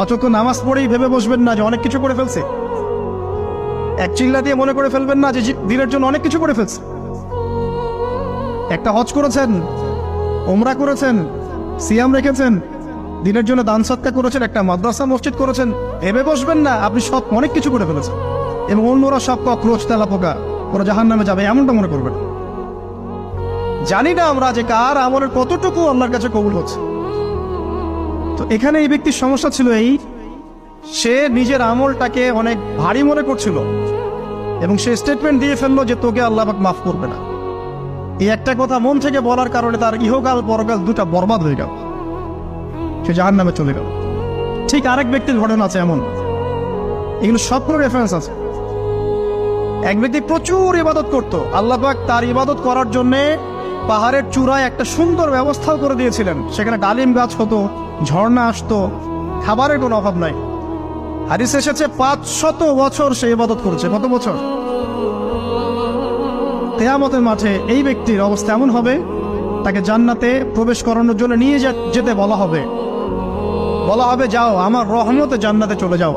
অচক্ষ নামাজ পড়েই ভেবে বসবেন না যে অনেক কিছু করে ফেলছে। এক চিল্লা দিয়ে মনে করে ফেলবেন না যে দিনের জন্য অনেক কিছু করে ফেলছে। একটা হজ করেছেন, ওমরা করেছেন, সিয়াম রেখেছেন, দিনের জন্য দান সৎকার করেছেন, একটা মাদ্রাসা মসজিদ করেছেন, ভেবে বসবেন না আপনি সব অনেক কিছু করে ফেলেছেন এবং অন্যরা সব কক্রোচ তেলা পোকা, ওরা জাহান্নামে যাবে এমনটা মনে করবেন। জানি না আমরা যে কার আমলের কতটুকু আল্লাহর কাছে কবুল হচ্ছে। তো এখানে এই ব্যক্তির সমস্যা ছিল এই, সে নিজের আমলটাকে অনেক ভারী মনে করছিল এবং সে স্টেটমেন্ট দিয়ে ফেললো যে তোকে আল্লাহ পাক মাফ করবে না। এই একটা কথা মন থেকে বলার কারণে তার ইহকাল পরকাল দুটা বরবাদ হয়ে গেল, সে জাহান্নামে চলে গেল। ঠিক আরেক ব্যক্তির ঘটনা আছে এমন, এগুলো সবগুলো রেফারেন্স আছে। এক ব্যক্তি প্রচুর ইবাদত করত, আল্লাহ পাক তার ইবাদত করার জন্যে পাহাড়ের চূড়ায় একটা সুন্দর ব্যবস্থাও করে দিয়েছিলেন। সেখানে ডালিম গাছ হতো, ঝর্ণা আসতো, খাবারের কোনো অভাব নাই। হাদিসে এসেছে 500 বছর সে ইবাদত করেছে। কত বছর? কিয়ামতের মাঠে এই ব্যক্তির অবস্থা এমন হবে, তাকে জান্নাতে প্রবেশ করানোর জন্য নিয়ে যেতে বলা হবে যাও আমার রহমতে জান্নাতে চলে যাও।